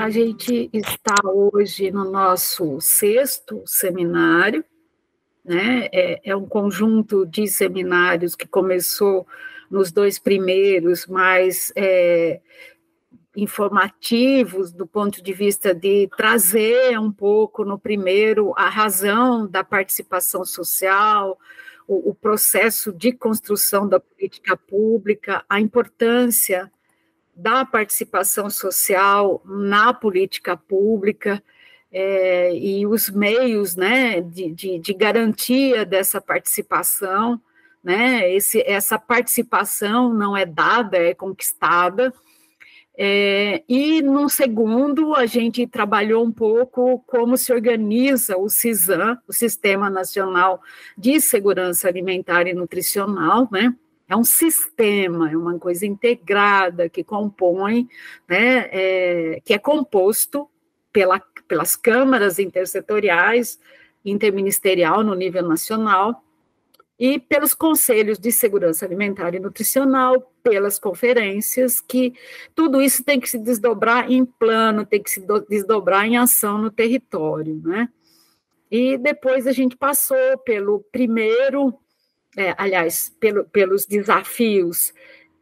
A gente está hoje no nosso sexto seminário, né? É um conjunto de seminários que começou nos dois primeiros, mais informativos do ponto de vista de trazer um pouco no primeiro a razão da participação social, o processo de construção da política pública, a importância da participação social na política pública, e os meios, né, de garantia dessa participação, né, essa participação não é dada, é conquistada. E no segundo, a gente trabalhou um pouco como se organiza o CISAM, o Sistema Nacional de Segurança Alimentar e Nutricional, né? É um sistema, é uma coisa integrada que compõe, né, que é composto pelas câmaras intersetoriais, interministerial no nível nacional, e pelos conselhos de segurança alimentar e nutricional, pelas conferências, que tudo isso tem que se desdobrar em plano, tem que se desdobrar em ação no território, né? E depois a gente passou pelo primeiro, pelos desafios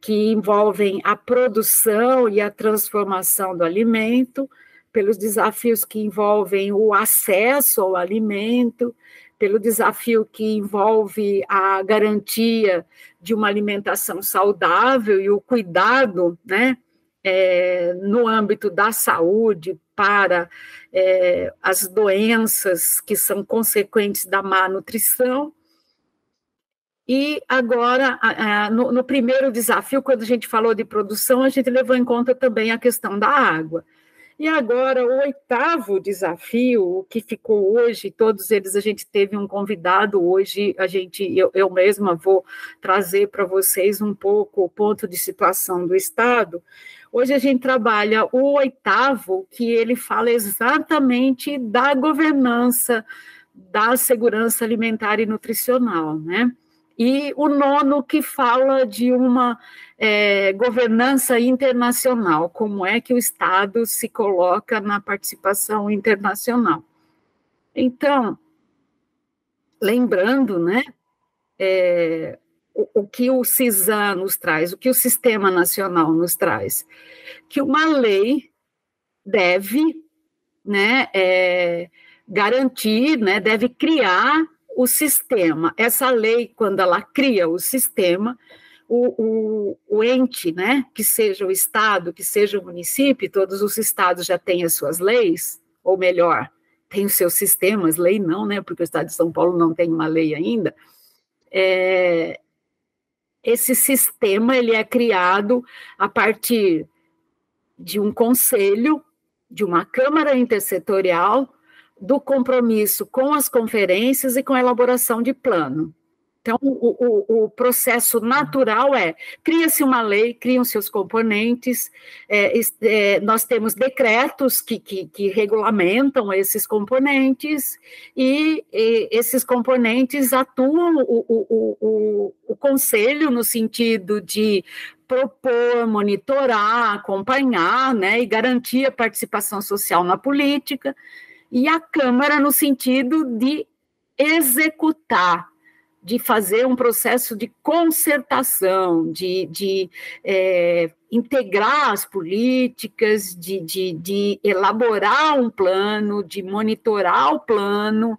que envolvem a produção e a transformação do alimento, pelos desafios que envolvem o acesso ao alimento, pelo desafio que envolve a garantia de uma alimentação saudável e o cuidado, né, no âmbito da saúde para as doenças que são consequentes da má nutrição. E agora, no primeiro desafio, quando a gente falou de produção, a gente levou em conta também a questão da água. E agora, o oitavo desafio, o que ficou hoje, todos eles, a gente teve um convidado hoje, eu mesma vou trazer para vocês um pouco o ponto de situação do Estado. Hoje a gente trabalha o oitavo, que ele fala exatamente da governança da segurança alimentar e nutricional, né? E o nono, que fala de uma governança internacional, como é que o Estado se coloca na participação internacional. Então, lembrando, né, o que o CISAM nos traz, o que o Sistema Nacional nos traz, que uma lei deve, né, garantir, né, deve criar o sistema. Essa lei, quando ela cria o sistema, o ente, né, que seja o Estado, que seja o município, todos os estados já têm as suas leis, ou melhor, têm os seus sistemas, lei não, né, porque o Estado de São Paulo não tem uma lei ainda. Esse sistema, ele é criado a partir de um conselho, de uma câmara intersetorial, do compromisso com as conferências e com a elaboração de plano. Então, o processo natural cria-se uma lei, criam-se os componentes, nós temos decretos que regulamentam esses componentes, e esses componentes atuam o conselho no sentido de propor, monitorar, acompanhar, né, e garantir a participação social na política, e a Câmara no sentido de executar, de fazer um processo de concertação, de integrar as políticas, de elaborar um plano, de monitorar o plano,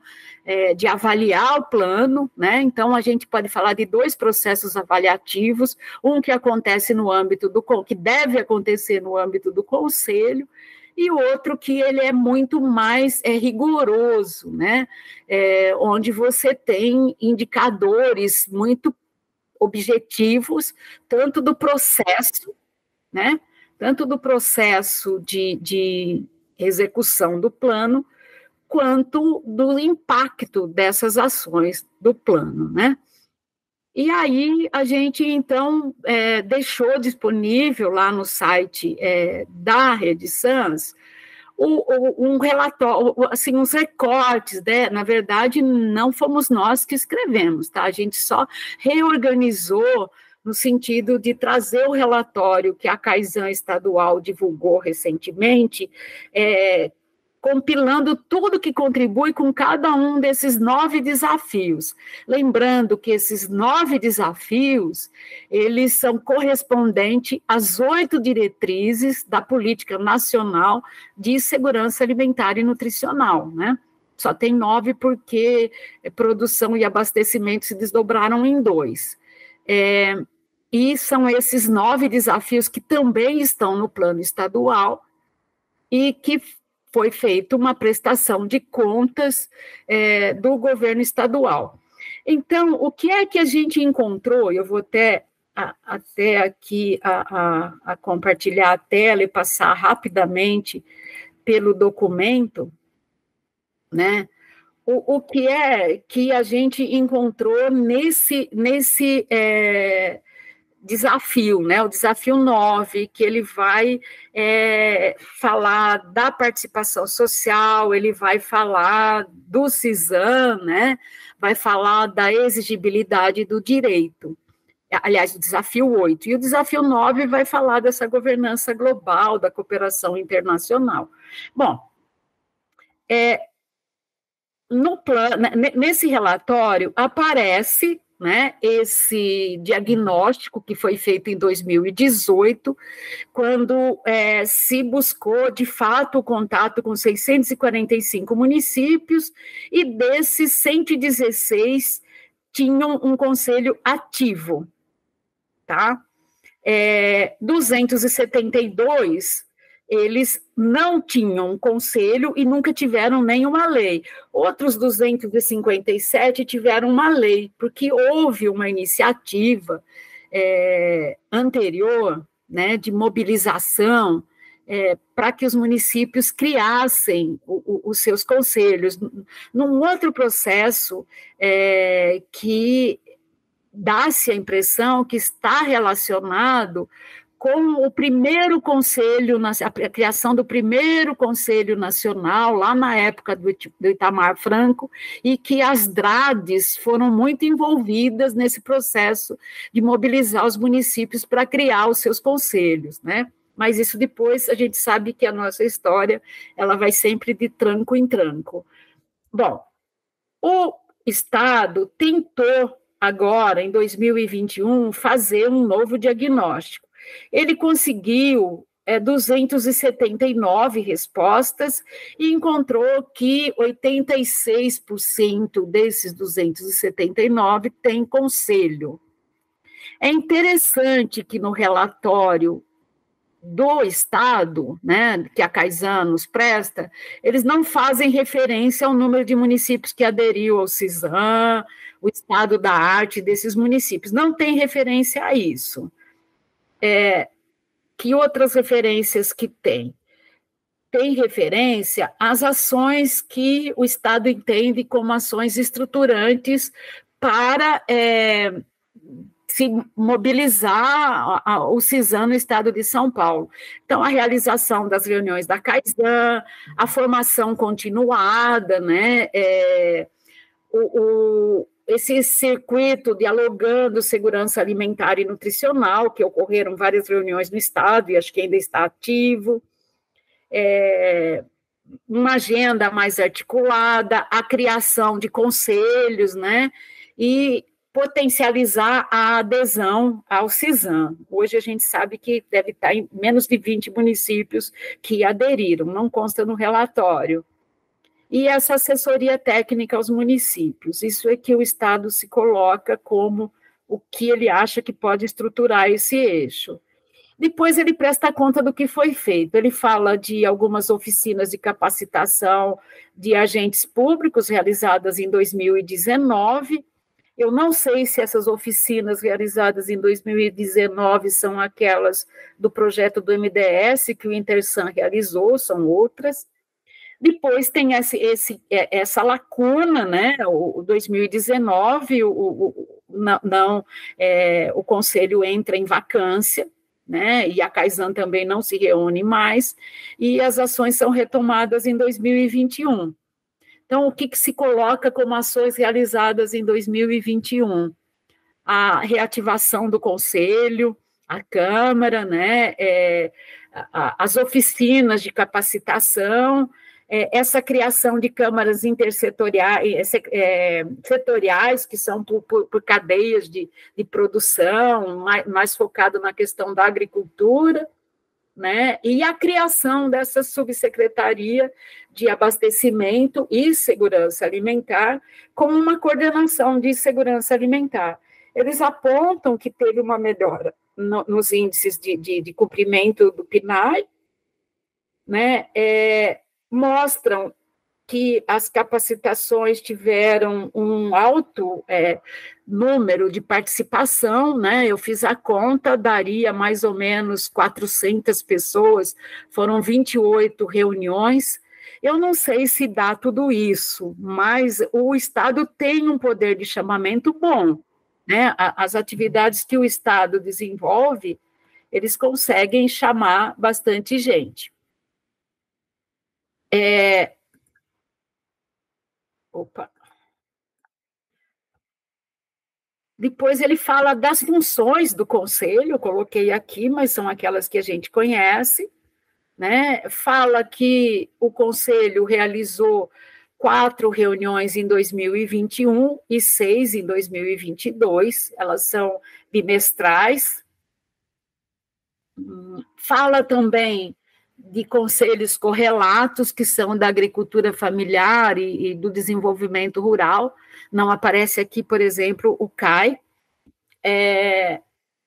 de avaliar o plano, né? Então, a gente pode falar de dois processos avaliativos, um que acontece no âmbito que deve acontecer no âmbito do Conselho, e outro que ele é muito mais rigoroso, né? Onde você tem indicadores muito objetivos, tanto do processo, né? Tanto do processo de execução do plano, quanto do impacto dessas ações do plano, né? E aí a gente, então, deixou disponível lá no site da Rede SANS um relatório, assim, uns recortes, né? Na verdade, não fomos nós que escrevemos, tá? A gente só reorganizou no sentido de trazer o relatório que a Kaizen estadual divulgou recentemente, compilando tudo que contribui com cada um desses 9 desafios. Lembrando que esses 9 desafios, eles são correspondentes às 8 diretrizes da Política Nacional de Segurança Alimentar e Nutricional, né? Só tem 9 porque produção e abastecimento se desdobraram em 2. E são esses 9 desafios que também estão no plano estadual e que foi feita uma prestação de contas do governo estadual. Então, o que é que a gente encontrou? Eu vou até aqui a compartilhar a tela e passar rapidamente pelo documento, né? O que é que a gente encontrou nesse desafio, né? O desafio 9, que ele vai falar da participação social, ele vai falar do CISAM, né? Vai falar da exigibilidade do direito. Aliás, o desafio 8. E o desafio 9 vai falar dessa governança global, da cooperação internacional. Bom, nesse relatório aparece, né, esse diagnóstico que foi feito em 2018, quando se buscou, de fato, o contato com 645 municípios, e desses 116 tinham um conselho ativo, tá? 272 eles não tinham um conselho e nunca tiveram nenhuma lei. Outros 257 tiveram uma lei, porque houve uma iniciativa anterior, né, de mobilização para que os municípios criassem os seus conselhos. Num outro processo que dá-se a impressão que está relacionado com o primeiro conselho, a criação do primeiro conselho nacional, lá na época do Itamar Franco, e que as DRADs foram muito envolvidas nesse processo de mobilizar os municípios para criar os seus conselhos, né? Mas isso depois a gente sabe que a nossa história ela vai sempre de tranco em tranco. Bom, o Estado tentou agora, em 2021, fazer um novo diagnóstico. Ele conseguiu 279 respostas e encontrou que 86% desses 279 têm conselho. É interessante que no relatório do Estado, né, que a Kaizen nos presta, eles não fazem referência ao número de municípios que aderiu ao CISAM, o estado da arte desses municípios. Não tem referência a isso. Que outras referências que tem? Tem referência às ações que o Estado entende como ações estruturantes para se mobilizar o CISAM no estado de São Paulo. Então, a realização das reuniões da Kaizen, a formação continuada, né, esse circuito dialogando segurança alimentar e nutricional, que ocorreram várias reuniões no estado, e acho que ainda está ativo, uma agenda mais articulada, a criação de conselhos, né, e potencializar a adesão ao CISAM. Hoje a gente sabe que deve estar em menos de 20 municípios que aderiram, não consta no relatório. E essa assessoria técnica aos municípios, isso é que o Estado se coloca como o que ele acha que pode estruturar esse eixo. Depois ele presta conta do que foi feito, ele fala de algumas oficinas de capacitação de agentes públicos realizadas em 2019, eu não sei se essas oficinas realizadas em 2019 são aquelas do projeto do MDS que o Intersan realizou, são outras. Depois tem essa lacuna, né? O 2019, o Conselho entra em vacância, né? E a Kaizen também não se reúne mais, e as ações são retomadas em 2021. Então, o que se coloca como ações realizadas em 2021? a reativação do Conselho, a Câmara, né, as oficinas de capacitação, essa criação de câmaras intersetoriais, setoriais, que são por cadeias de produção, mais focado na questão da agricultura, né, e a criação dessa subsecretaria de abastecimento e segurança alimentar, como uma coordenação de segurança alimentar. Eles apontam que teve uma melhora nos índices de cumprimento do PNAE, né, mostram que as capacitações tiveram um alto número de participação, né? Eu fiz a conta, daria mais ou menos 400 pessoas, foram 28 reuniões. Eu não sei se dá tudo isso, mas o Estado tem um poder de chamamento bom, né? As atividades que o Estado desenvolve, eles conseguem chamar bastante gente. Depois ele fala das funções do conselho, eu coloquei aqui, mas são aquelas que a gente conhece, né? Fala que o conselho realizou 4 reuniões em 2021 e 6 em 2022, elas são bimestrais. Fala também de conselhos correlatos, que são da agricultura familiar e do desenvolvimento rural. Não aparece aqui, por exemplo, o CAI.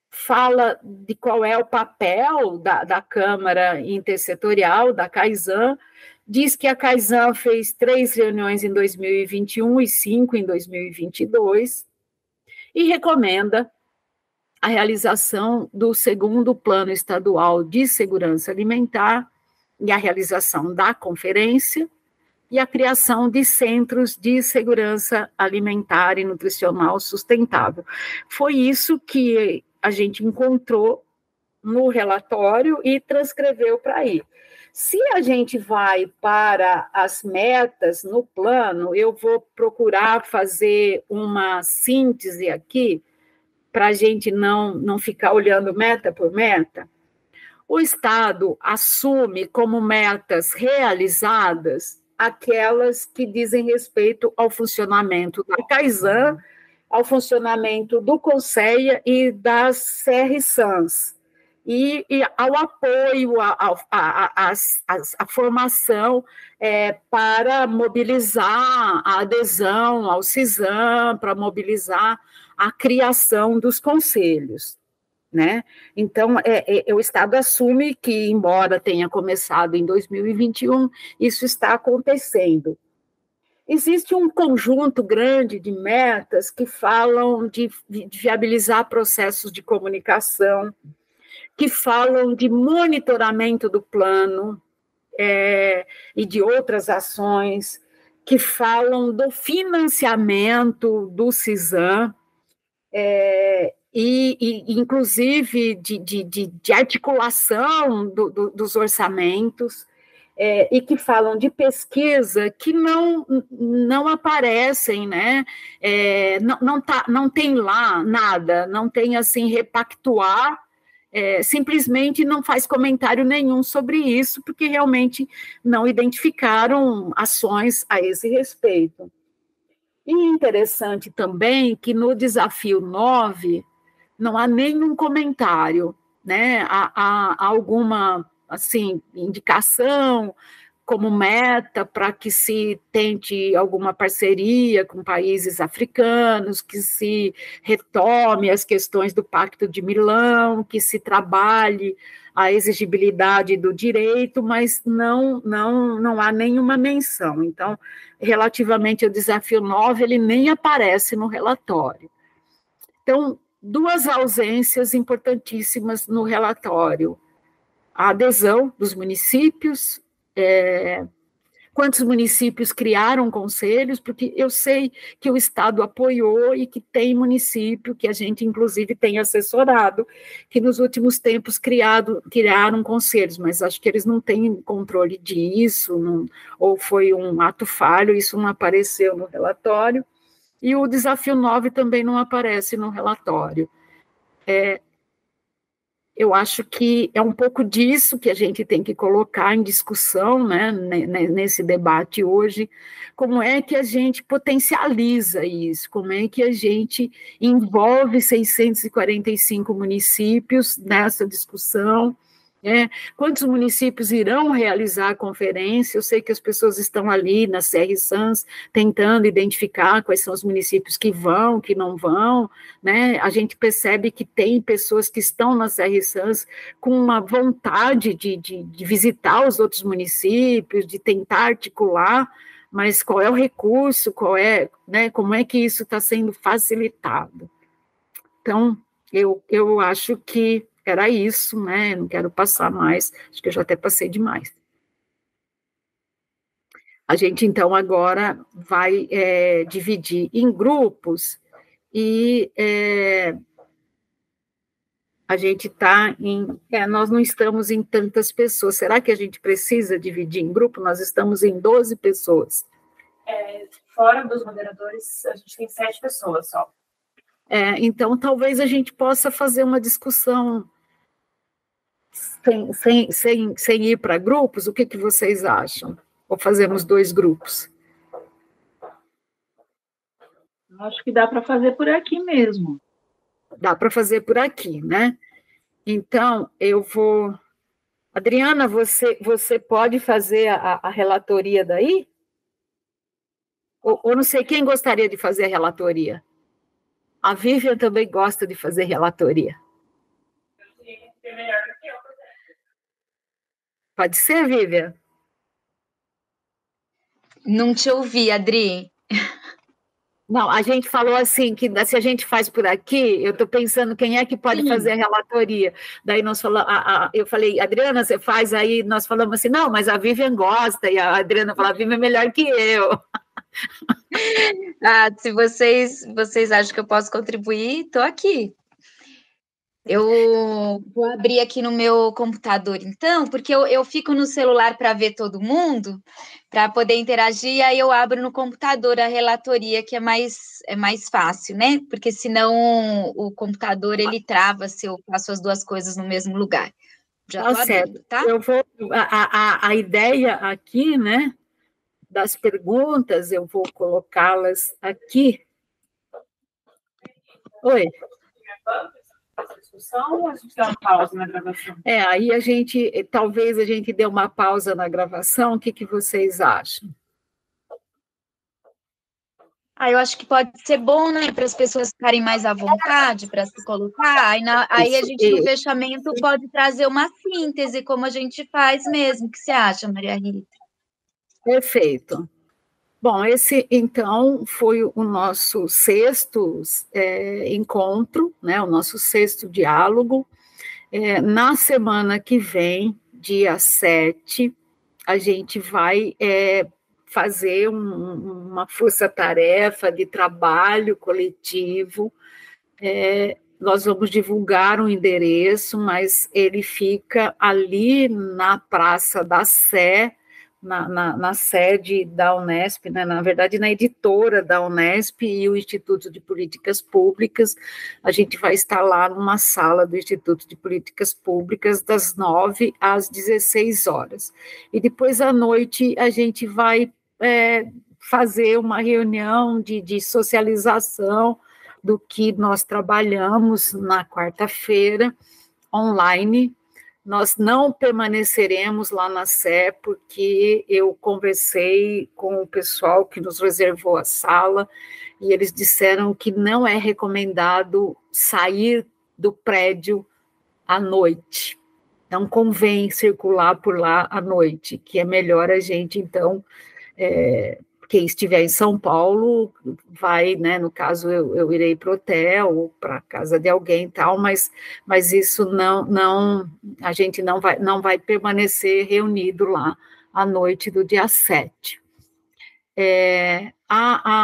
Fala de qual é o papel da Câmara Intersetorial, da CAISAN, diz que a CAISAN fez 3 reuniões em 2021 e 5 em 2022, e recomenda a realização do 2º Plano Estadual de Segurança Alimentar e a realização da conferência e a criação de centros de segurança alimentar e nutricional sustentável. Foi isso que a gente encontrou no relatório e transcreveu para aí. Se a gente vai para as metas no plano, eu vou procurar fazer uma síntese aqui, para a gente não ficar olhando meta por meta. O Estado assume como metas realizadas aquelas que dizem respeito ao funcionamento da CAISAN, ao funcionamento do CONSEA e das CRSANs, e ao apoio à formação para mobilizar a adesão ao CISAM, para mobilizar a criação dos conselhos, né? Então, o Estado assume que, embora tenha começado em 2021, isso está acontecendo. Existe um conjunto grande de metas que falam de viabilizar processos de comunicação, que falam de monitoramento do plano e de outras ações, que falam do financiamento do CISAM, inclusive de articulação dos orçamentos, e que falam de pesquisa que não aparecem, né? Não tem lá nada, não tem assim repactuar, simplesmente não faz comentário nenhum sobre isso, porque realmente não identificaram ações a esse respeito. E interessante também que no desafio 9 não há nenhum comentário, né? Há alguma assim, indicação como meta para que se tente alguma parceria com países africanos, que se retome as questões do Pacto de Milão, que se trabalhe a exigibilidade do direito, mas não há nenhuma menção. Então, relativamente ao desafio 9, ele nem aparece no relatório. Então, 2 ausências importantíssimas no relatório: a adesão dos municípios, quantos municípios criaram conselhos, porque eu sei que o Estado apoiou e que tem município que a gente, inclusive, tem assessorado, que nos últimos tempos criaram conselhos, mas acho que eles não têm controle disso, ou foi um ato falho, isso não apareceu no relatório. e o desafio 9 também não aparece no relatório. Eu acho que é um pouco disso que a gente tem que colocar em discussão, né, nesse debate hoje, como é que a gente potencializa isso, como é que a gente envolve 645 municípios nessa discussão, né? Quantos municípios irão realizar a conferência? Eu sei que as pessoas estão ali na CR-Sans tentando identificar quais são os municípios que vão, que não vão, né? A gente percebe que tem pessoas que estão na CR-Sans com uma vontade de visitar os outros municípios, de tentar articular, mas qual é o recurso, né, como é que isso está sendo facilitado? Então, eu acho que era isso, né? Não quero passar mais, acho que eu já até passei demais. A gente, então, agora vai dividir em grupos e a gente está nós não estamos em tantas pessoas. Será que a gente precisa dividir em grupo? Nós estamos em 12 pessoas. Fora dos moderadores, a gente tem 7 pessoas só. Então, talvez a gente possa fazer uma discussão sem ir para grupos. O que vocês acham? Ou fazemos 2 grupos? Acho que dá para fazer por aqui mesmo. Dá para fazer por aqui, né? Então, eu vou... Adriana, você pode fazer a relatoria daí? Ou não sei, quem gostaria de fazer a relatoria? A Vivian também gosta de fazer relatoria. Pode ser, Vivian? Não te ouvi, Adri. Não, a gente falou assim, que se a gente faz por aqui, eu estou pensando quem é que pode fazer a relatoria. Daí nós falamos, eu falei, Adriana, você faz aí, nós falamos assim, não, mas a Vivian gosta, e a Adriana falou, a Vivian é melhor que eu. Se vocês acham que eu posso contribuir, estou aqui. Eu vou abrir aqui no meu computador, então, porque eu fico no celular para ver todo mundo, para poder interagir, aí eu abro no computador a relatoria, que é mais fácil, né? Porque senão o computador, ele trava se eu faço as duas coisas no mesmo lugar. Já estou abrindo, tá? Eu vou... A ideia aqui, né, das perguntas, eu vou colocá-las aqui. Oi. Discussão, ou a gente dá uma pausa na gravação? Aí talvez a gente dê uma pausa na gravação. O que vocês acham? Eu acho que pode ser bom, né, para as pessoas ficarem mais à vontade para se colocar. Aí a gente, no fechamento, pode trazer uma síntese, como a gente faz mesmo. O que você acha, Maria Rita? Perfeito. Bom, esse, então, foi o nosso 6º encontro, né, o nosso 6º diálogo. Na semana que vem, dia 7, a gente vai fazer uma força-tarefa de trabalho coletivo. Nós vamos divulgar um endereço, mas ele fica ali na Praça da Sé, na sede da Unesp, né? Na verdade, na editora da Unesp e o Instituto de Políticas Públicas. A gente vai estar lá numa sala do Instituto de Políticas Públicas, das 9 às 16 horas. E depois, à noite, a gente vai fazer uma reunião de socialização do que nós trabalhamos na quarta-feira, online. Nós não permaneceremos lá na Sé, porque eu conversei com o pessoal que nos reservou a sala, e eles disseram que não é recomendado sair do prédio à noite. Não convém circular por lá à noite, que é melhor a gente, então, quem estiver em São Paulo vai, né, no caso eu irei para o hotel ou para a casa de alguém e tal, mas isso não a gente não vai permanecer reunido lá à noite do dia 7.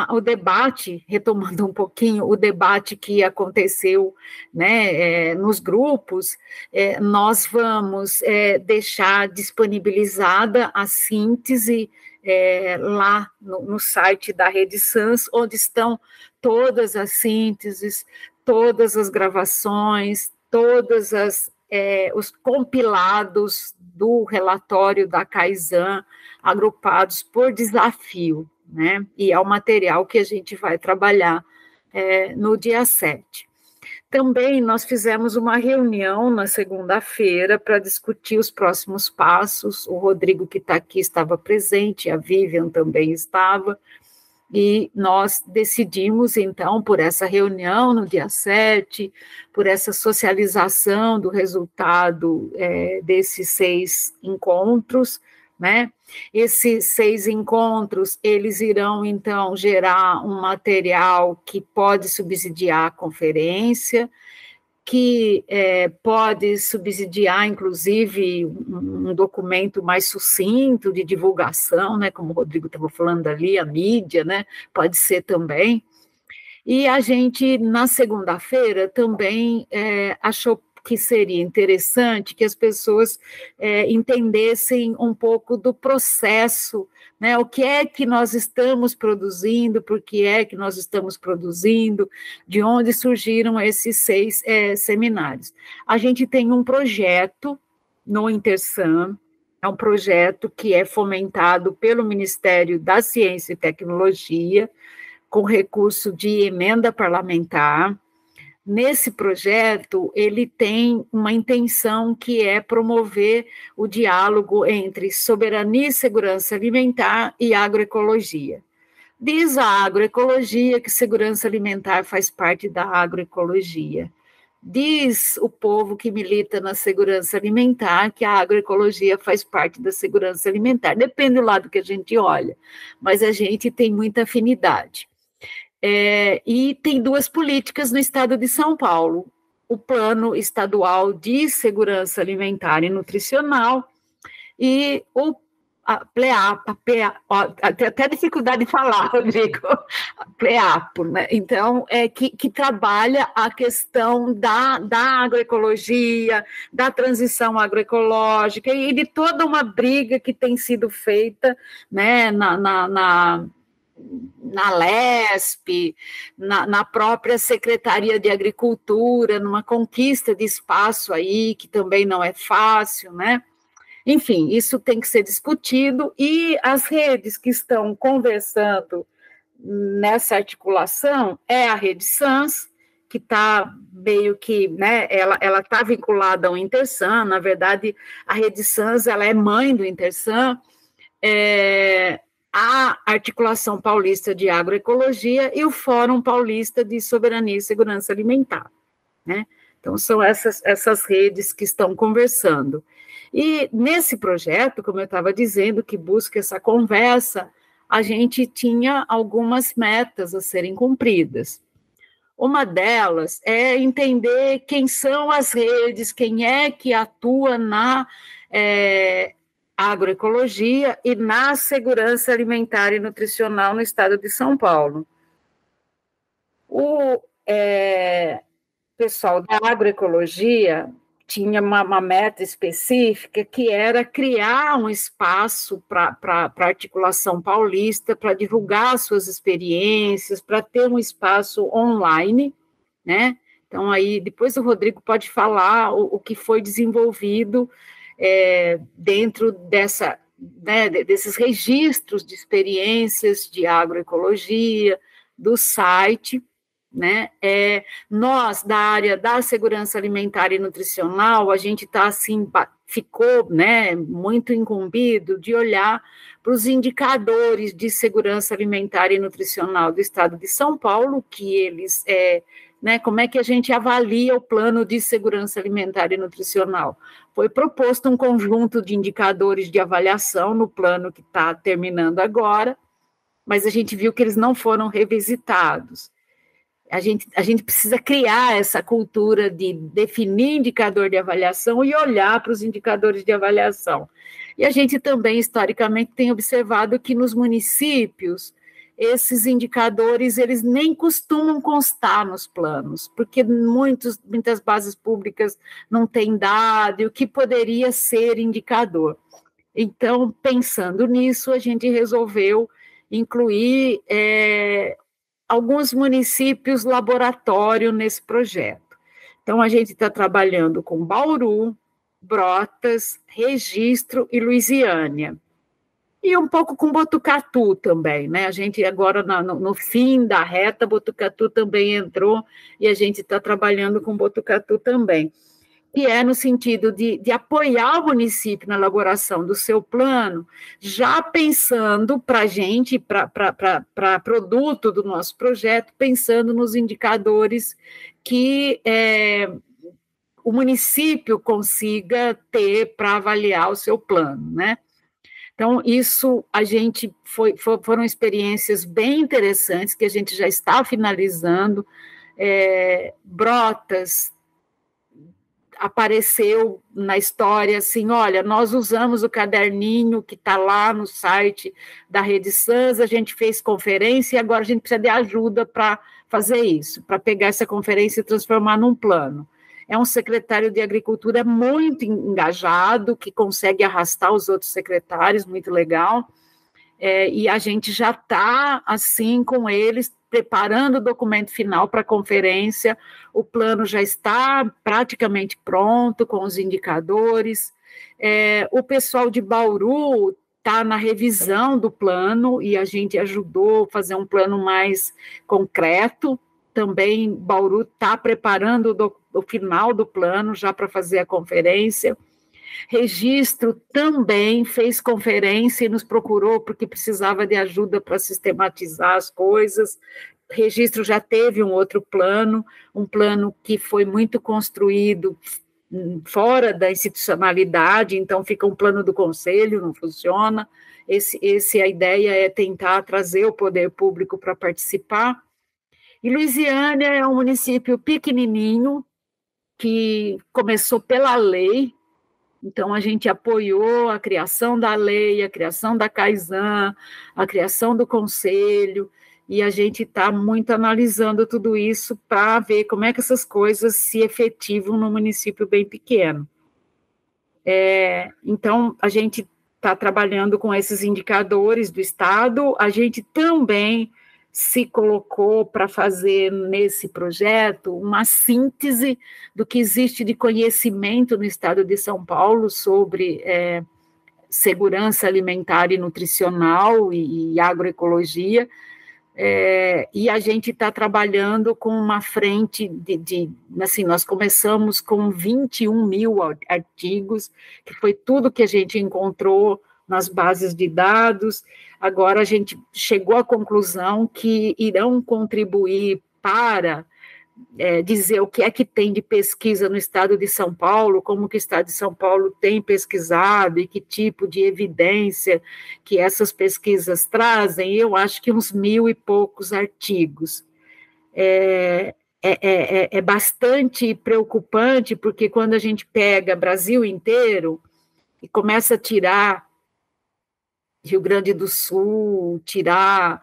O debate, retomando um pouquinho, o debate que aconteceu, né, nos grupos, nós vamos deixar disponibilizada a síntese lá no site da Rede Sans, onde estão todas as sínteses, todas as gravações, todas os compilados do relatório da Kaizen, agrupados por desafio, né? E é o material que a gente vai trabalhar no dia 7. Também nós fizemos uma reunião na segunda-feira para discutir os próximos passos. O Rodrigo, que está aqui, estava presente, a Vivian também estava, e nós decidimos, então, por essa reunião no dia 7, por essa socialização do resultado desses 6 encontros, né? Esses 6 encontros, eles irão, então, gerar um material que pode subsidiar a conferência, que pode subsidiar, inclusive, um documento mais sucinto de divulgação, né, como o Rodrigo estava falando ali, a mídia, né, pode ser também. E a gente, na segunda-feira, também achou que seria interessante que as pessoas entendessem um pouco do processo, né? O que é que nós estamos produzindo, por que é que nós estamos produzindo, de onde surgiram esses 6 seminários. A gente tem um projeto no Intersan, é um projeto que é fomentado pelo Ministério da Ciência e Tecnologia, com recurso de emenda parlamentar. Nesse projeto, ele tem uma intenção que é promover o diálogo entre soberania e segurança alimentar e agroecologia. Diz a agroecologia que segurança alimentar faz parte da agroecologia. Diz o povo que milita na segurança alimentar que a agroecologia faz parte da segurança alimentar. Depende do lado que a gente olha, mas a gente tem muita afinidade. E tem 2 políticas no estado de São Paulo, o Plano Estadual de Segurança Alimentar e Nutricional e o até dificuldade de falar, Rodrigo, PLEAPO, né? Então, que trabalha a questão da agroecologia, da transição agroecológica e de toda uma briga que tem sido feita, né, na LESP, na própria Secretaria de Agricultura, numa conquista de espaço aí, que também não é fácil, né? Enfim, isso tem que ser discutido, e as redes que estão conversando nessa articulação é a Rede Sans, que está meio que, né, ela está vinculada ao Intersan. Na verdade, a Rede Sans, ela é mãe do Intersan, a Articulação Paulista de Agroecologia e o Fórum Paulista de Soberania e Segurança Alimentar, né? Então, são essas redes que estão conversando. E nesse projeto, como eu estava dizendo, que busca essa conversa, a gente tinha algumas metas a serem cumpridas. Uma delas é entender quem são as redes, quem é que atua na agroecologia e na segurança alimentar e nutricional no estado de São Paulo. O pessoal da agroecologia tinha uma meta específica, que era criar um espaço para a articulação paulista, para divulgar suas experiências, para ter um espaço online, né? Então, aí, depois o Rodrigo pode falar o que foi desenvolvido dentro desses registros de experiências de agroecologia, do site, né? Nós, da área da segurança alimentar e nutricional, a gente está assim, ficou, né, muito incumbido de olhar para os indicadores de segurança alimentar e nutricional do estado de São Paulo, que eles, né, como é que a gente avalia o plano de segurança alimentar e nutricional? Foi proposto um conjunto de indicadores de avaliação no plano que está terminando agora, mas a gente viu que eles não foram revisitados. A gente precisa criar essa cultura de definir indicador de avaliação e olhar para os indicadores de avaliação. E a gente também, historicamente, tem observado que nos municípios, esses indicadores, eles nem costumam constar nos planos, porque muitas bases públicas não têm dado, e o que poderia ser indicador. Então, pensando nisso, a gente resolveu incluir alguns municípios laboratório nesse projeto. Então, a gente está trabalhando com Bauru, Brotas, Registro e Luisiânia. E um pouco com Botucatu também, né? A gente agora, no fim da reta, Botucatu também entrou, e a gente está trabalhando com Botucatu também, que é no sentido de apoiar o município na elaboração do seu plano, já pensando para a gente, para produto do nosso projeto, pensando nos indicadores que o município consiga ter para avaliar o seu plano, né? Então, isso a gente foram experiências bem interessantes que a gente já está finalizando. Brotas apareceu na história assim, olha, nós usamos o caderninho que está lá no site da Rede Sans, a gente fez conferência e agora a gente precisa de ajuda para fazer isso, para pegar essa conferência e transformar num plano. É um secretário de Agricultura muito engajado, que consegue arrastar os outros secretários, muito legal, e a gente já está, assim, com eles, preparando o documento final para a conferência, o plano já está praticamente pronto, com os indicadores, o pessoal de Bauru está na revisão do plano, e a gente ajudou a fazer um plano mais concreto. Também Bauru está preparando o final do plano já para fazer a conferência. Registro também fez conferência e nos procurou porque precisava de ajuda para sistematizar as coisas. Registro já teve um outro plano, um plano que foi muito construído fora da institucionalidade, então fica um plano do conselho, não funciona. A ideia é tentar trazer o poder público para participar. E Luisiânia é um município pequenininho, que começou pela lei, então a gente apoiou a criação da lei, a criação da Kaizen, a criação do conselho, e a gente está muito analisando tudo isso para ver como é que essas coisas se efetivam num município bem pequeno. Então, a gente está trabalhando com esses indicadores do Estado, a gente também se colocou para fazer nesse projeto uma síntese do que existe de conhecimento no estado de São Paulo sobre segurança alimentar e nutricional e agroecologia, e a gente está trabalhando com uma frente assim, nós começamos com 21 mil artigos, que foi tudo que a gente encontrou nas bases de dados. Agora a gente chegou à conclusão que irão contribuir para dizer o que é que tem de pesquisa no estado de São Paulo, como que o estado de São Paulo tem pesquisado e que tipo de evidência que essas pesquisas trazem. Eu acho que uns 1.000 e poucos artigos. É bastante preocupante, porque quando a gente pega Brasil inteiro e começa a tirar Rio Grande do Sul, tirar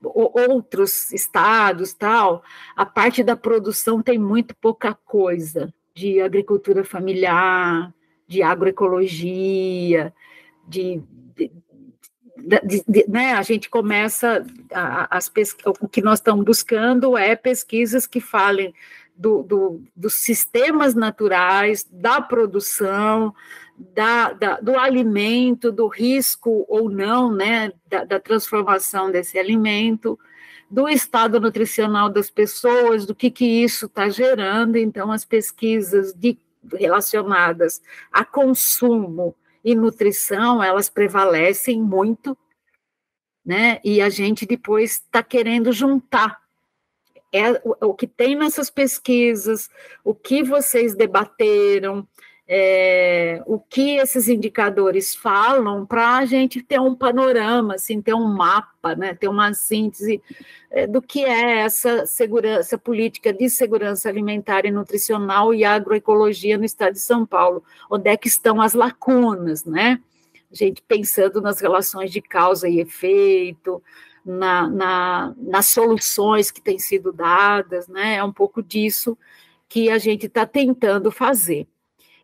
outros estados, tal, a parte da produção tem muito pouca coisa, de agricultura familiar, de agroecologia, né, a gente começa, o que nós estamos buscando é pesquisas que falem dos sistemas naturais, da produção, do alimento, do risco ou não, né, da transformação desse alimento, do estado nutricional das pessoas, do que isso está gerando. Então, as pesquisas relacionadas a consumo e nutrição, elas prevalecem muito, né, e a gente depois está querendo juntar o que tem nessas pesquisas, o que vocês debateram, o que esses indicadores falam, para a gente ter um panorama, assim, ter um mapa, né, ter uma síntese do que é essa política de segurança alimentar e nutricional e agroecologia no estado de São Paulo, onde é que estão as lacunas, né? A gente pensando nas relações de causa e efeito, nas soluções que têm sido dadas, né? É um pouco disso que a gente está tentando fazer.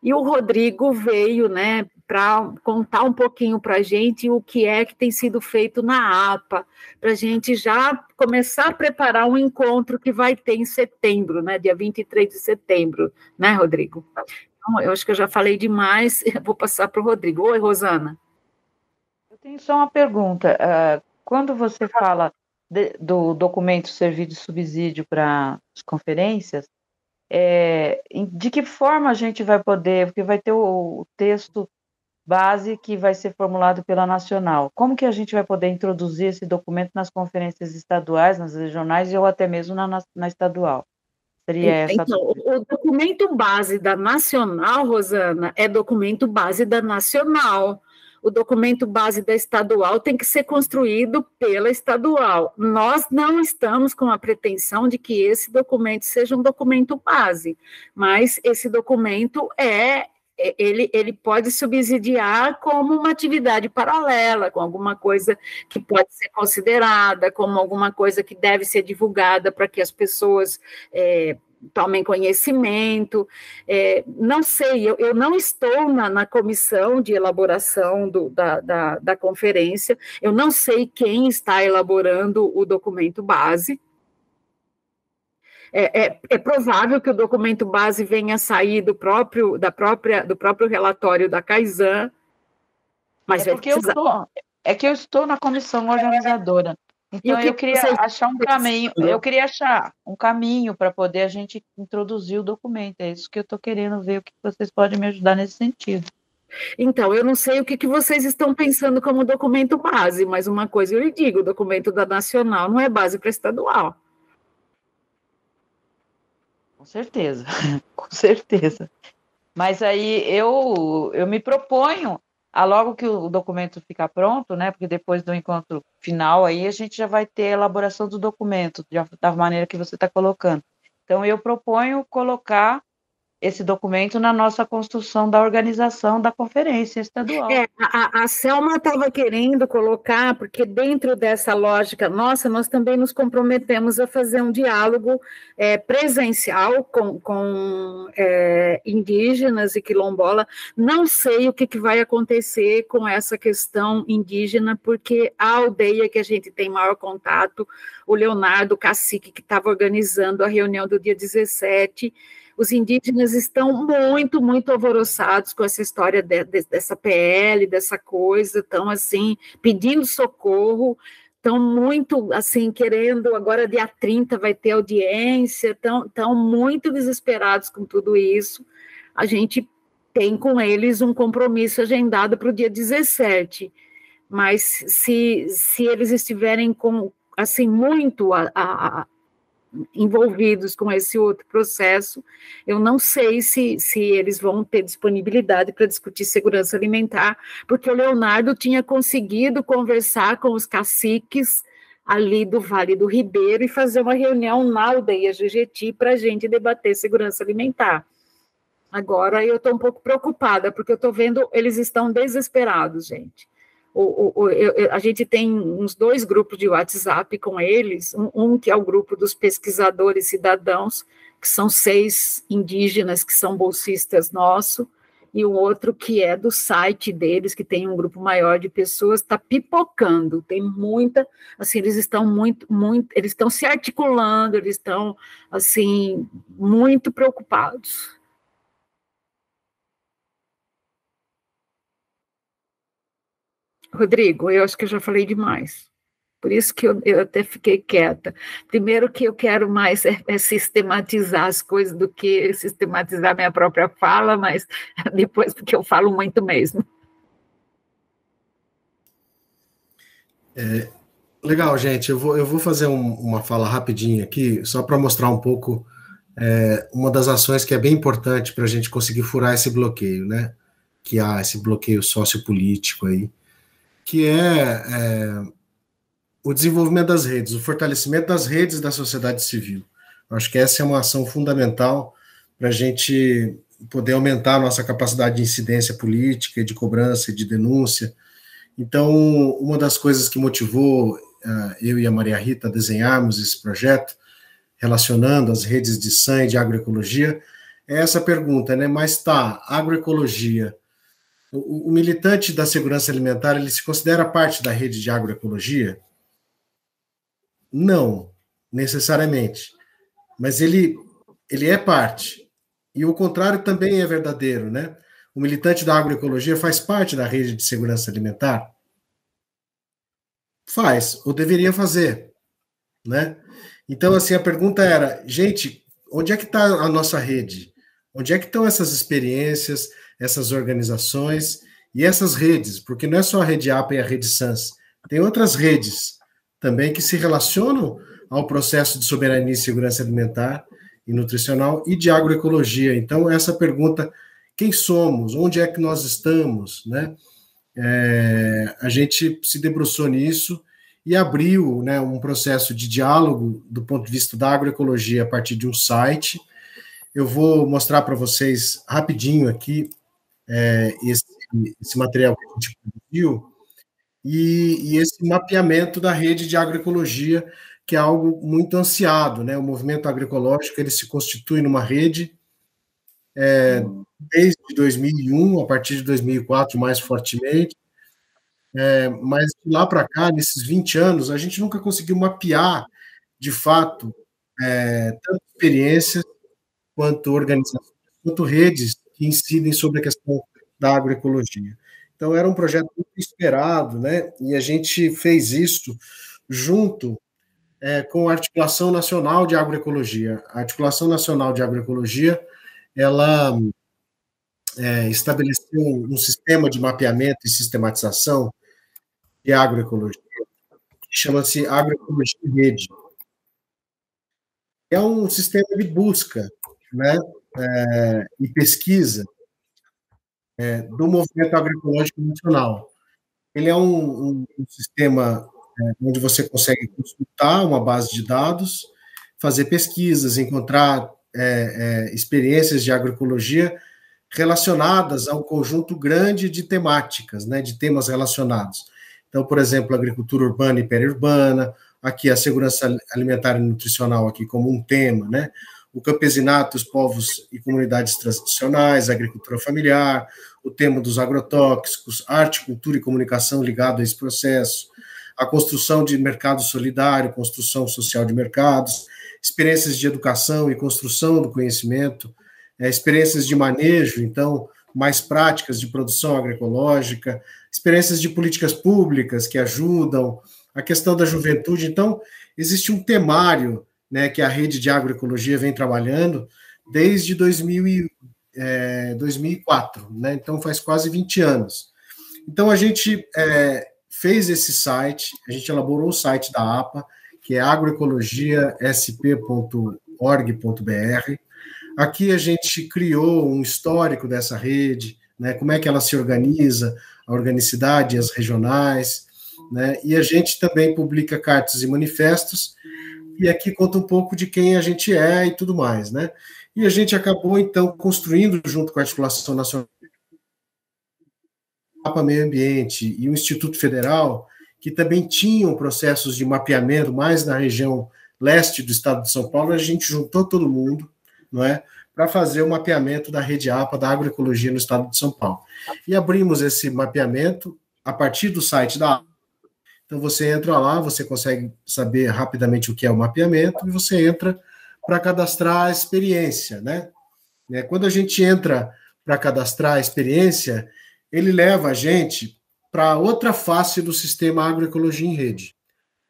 E o Rodrigo veio, né, para contar um pouquinho para a gente o que é que tem sido feito na APA, para a gente já começar a preparar um encontro que vai ter em setembro, né, dia 23 de setembro, né, Rodrigo? Então, eu acho que eu já falei demais, eu vou passar para o Rodrigo. Oi, Rosana. Eu tenho só uma pergunta. Quando você fala do documento servir de subsídio para as conferências, de que forma a gente vai poder, porque vai ter o texto base que vai ser formulado pela Nacional, como que a gente vai poder introduzir esse documento nas conferências estaduais, nas regionais, ou até mesmo na estadual? Seria essa então, o documento base da Nacional, Rosana, é documento base da Nacional. O documento base da estadual tem que ser construído pela estadual. Nós não estamos com a pretensão de que esse documento seja um documento base, mas esse documento ele pode subsidiar como uma atividade paralela, com alguma coisa que pode ser considerada, como alguma coisa que deve ser divulgada para que as pessoas tomem conhecimento. Não sei, eu não estou na comissão de elaboração da conferência, eu não sei quem está elaborando o documento base. É provável que o documento base venha a sair do próprio relatório da Kaizen, mas eu estou na comissão organizadora. Então, eu queria achar um caminho, para poder a gente introduzir o documento. É isso que eu estou querendo ver, o que vocês podem me ajudar nesse sentido. Então, eu não sei o que vocês estão pensando como documento base, mas uma coisa eu lhe digo, o documento da Nacional não é base para estadual. Com certeza, com certeza. Mas aí eu me proponho, logo que o documento ficar pronto, né? Porque depois do encontro final aí a gente já vai ter a elaboração do documento, da maneira que você está colocando. Então eu proponho colocar esse documento na nossa construção da organização da conferência estadual. A Selma estava querendo colocar, porque dentro dessa lógica nossa, nós também nos comprometemos a fazer um diálogo presencial com indígenas e quilombola. Não sei o que vai acontecer com essa questão indígena, porque a aldeia que a gente tem maior contato, o Leonardo, o cacique, que estava organizando a reunião do dia 17, os indígenas estão muito, muito alvoroçados com essa história dessa PL, dessa coisa, estão, assim, pedindo socorro, estão muito, assim, querendo, agora dia 30 vai ter audiência, estão muito desesperados com tudo isso. A gente tem com eles um compromisso agendado para o dia 17, mas se eles estiverem assim, muito envolvidos com esse outro processo, eu não sei se eles vão ter disponibilidade para discutir segurança alimentar, porque o Leonardo tinha conseguido conversar com os caciques ali do Vale do Ribeiro e fazer uma reunião na aldeia Jejeiti para a gente debater segurança alimentar. Agora eu estou um pouco preocupada, porque eu estou vendo, eles estão desesperados, gente. A gente tem uns 2 grupos de WhatsApp com eles, um que é o grupo dos pesquisadores cidadãos, que são 6 indígenas que são bolsistas nosso, e o outro que é do site deles, que tem um grupo maior de pessoas, está pipocando, tem muita, assim, eles estão eles estão se articulando, eles estão, assim, muito preocupados. Rodrigo, eu acho que eu já falei demais. Por isso que eu até fiquei quieta. Primeiro que eu quero mais sistematizar as coisas do que sistematizar minha própria fala, mas depois porque eu falo muito mesmo. Legal, gente. Eu vou fazer uma fala rapidinha aqui, só para mostrar um pouco uma das ações que é bem importante para a gente conseguir furar esse bloqueio, né? Que há esse bloqueio sociopolítico aí, que é o desenvolvimento das redes, o fortalecimento das redes da sociedade civil. Eu acho que essa é uma ação fundamental para a gente poder aumentar a nossa capacidade de incidência política, de cobrança e de denúncia. Então, uma das coisas que motivou eu e a Maria Rita a desenharmos esse projeto, relacionando as redes de SAM e de agroecologia, é essa pergunta, né? Mas agroecologia O militante da segurança alimentar, ele se considera parte da rede de agroecologia? Não, necessariamente. Mas ele é parte. E o contrário também é verdadeiro, né? O militante da agroecologia faz parte da rede de segurança alimentar? Faz, ou deveria fazer, né? Então, assim, a pergunta era, gente, onde é que está a nossa rede? Onde é que estão essas experiências, essas organizações e essas redes? Porque não é só a Rede APA e a Rede SANS, tem outras redes também que se relacionam ao processo de soberania e segurança alimentar e nutricional e de agroecologia. Então, essa pergunta, quem somos? Onde é que nós estamos? Né? A gente se debruçou nisso e abriu, né, um processo de diálogo do ponto de vista da agroecologia a partir de um site. Eu vou mostrar para vocês rapidinho aqui esse material que a gente produziu e esse mapeamento da rede de agroecologia, que é algo muito ansiado, né? O movimento agroecológico, ele se constitui numa rede desde 2001, a partir de 2004 mais fortemente, mas de lá para cá, nesses 20 anos, a gente nunca conseguiu mapear, de fato, tanto experiências, quanto organizações, quanto redes que incidem sobre a questão da agroecologia. Então, era um projeto muito esperado, né? E a gente fez isso junto com a Articulação Nacional de Agroecologia. A Articulação Nacional de Agroecologia, ela estabeleceu um sistema de mapeamento e sistematização de agroecologia, que chama-se Agroecologia em Rede. É um sistema de busca, né, e pesquisa do movimento agroecológico nacional. Ele é um sistema onde você consegue consultar uma base de dados, fazer pesquisas, encontrar experiências de agroecologia relacionadas a um conjunto grande de temáticas, né, de temas relacionados. Então, por exemplo, agricultura urbana e periurbana, aqui a segurança alimentar e nutricional aqui como um tema, né, o campesinato, os povos e comunidades tradicionais, a agricultura familiar, o tema dos agrotóxicos, arte, cultura e comunicação ligado a esse processo, a construção de mercado solidário, construção social de mercados, experiências de educação e construção do conhecimento, experiências de manejo, então, mais práticas de produção agroecológica, experiências de políticas públicas que ajudam, a questão da juventude. Então, existe um temário, né, que a rede de agroecologia vem trabalhando desde 2004, né? Então faz quase 20 anos. Então a gente fez esse site, a gente elaborou o site da APA, que é agroecologiasp.org.br. Aqui a gente criou um histórico dessa rede, né, como é que ela se organiza, a organicidade, as regionais, né, e a gente também publica cartas e manifestos, e aqui conta um pouco de quem a gente é e tudo mais, né? E a gente acabou, então, construindo, junto com a Articulação Nacional do Meio Ambiente e o Instituto Federal, que também tinham processos de mapeamento mais na região leste do estado de São Paulo, a gente juntou todo mundo, não é, para fazer o mapeamento da rede APA, da agroecologia no estado de São Paulo. E abrimos esse mapeamento a partir do site da APA. Então, você entra lá, você consegue saber rapidamente o que é o mapeamento, e você entra para cadastrar a experiência, né? Quando a gente entra para cadastrar a experiência, ele leva a gente para outra face do sistema agroecologia em rede.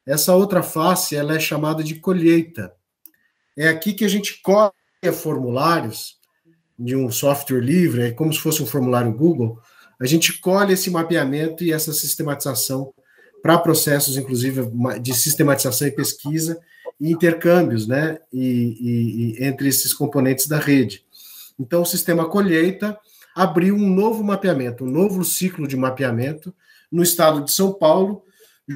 Essa outra face, ela é chamada de colheita. É aqui que a gente colhe formulários de um software livre, é como se fosse um formulário Google, a gente colhe esse mapeamento e essa sistematização para processos, inclusive, de sistematização e pesquisa e intercâmbios, né, e entre esses componentes da rede. Então, o sistema colheita abriu um novo mapeamento, um novo ciclo de mapeamento no estado de São Paulo,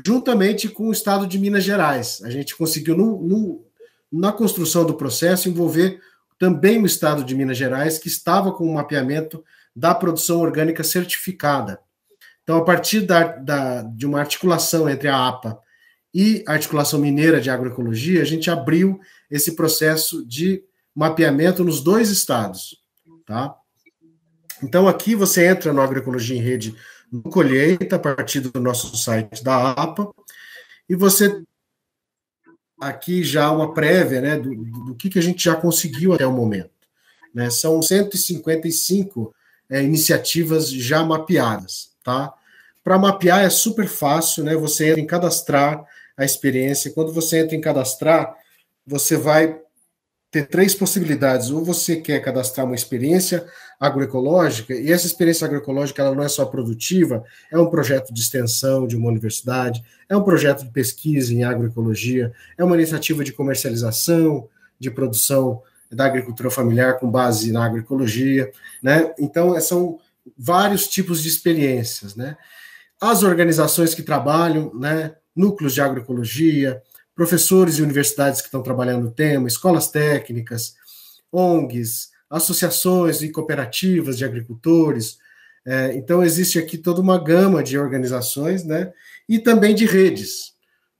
juntamente com o estado de Minas Gerais. A gente conseguiu, na construção do processo, envolver também o estado de Minas Gerais, que estava com o mapeamento da produção orgânica certificada. Então, a partir de uma articulação entre a APA e a Articulação Mineira de Agroecologia, a gente abriu esse processo de mapeamento nos dois estados, tá? Então, aqui você entra no Agroecologia em Rede, no Colheita, a partir do nosso site da APA, e você aqui já uma prévia, né, do que a gente já conseguiu até o momento. Né? São 155 iniciativas já mapeadas, tá? Para mapear é super fácil, né? Você entra em cadastrar a experiência. Quando você entra em cadastrar, você vai ter 3 possibilidades. Ou você quer cadastrar uma experiência agroecológica, e essa experiência agroecológica ela não é só produtiva, é um projeto de extensão de uma universidade, é um projeto de pesquisa em agroecologia, é uma iniciativa de comercialização, de produção da agricultura familiar com base na agroecologia, né? Então, são vários tipos de experiências, né? As organizações que trabalham, né? Núcleos de agroecologia, professores e universidades que estão trabalhando no tema, escolas técnicas, ONGs, associações e cooperativas de agricultores. Então, existe aqui toda uma gama de organizações, né? E também de redes,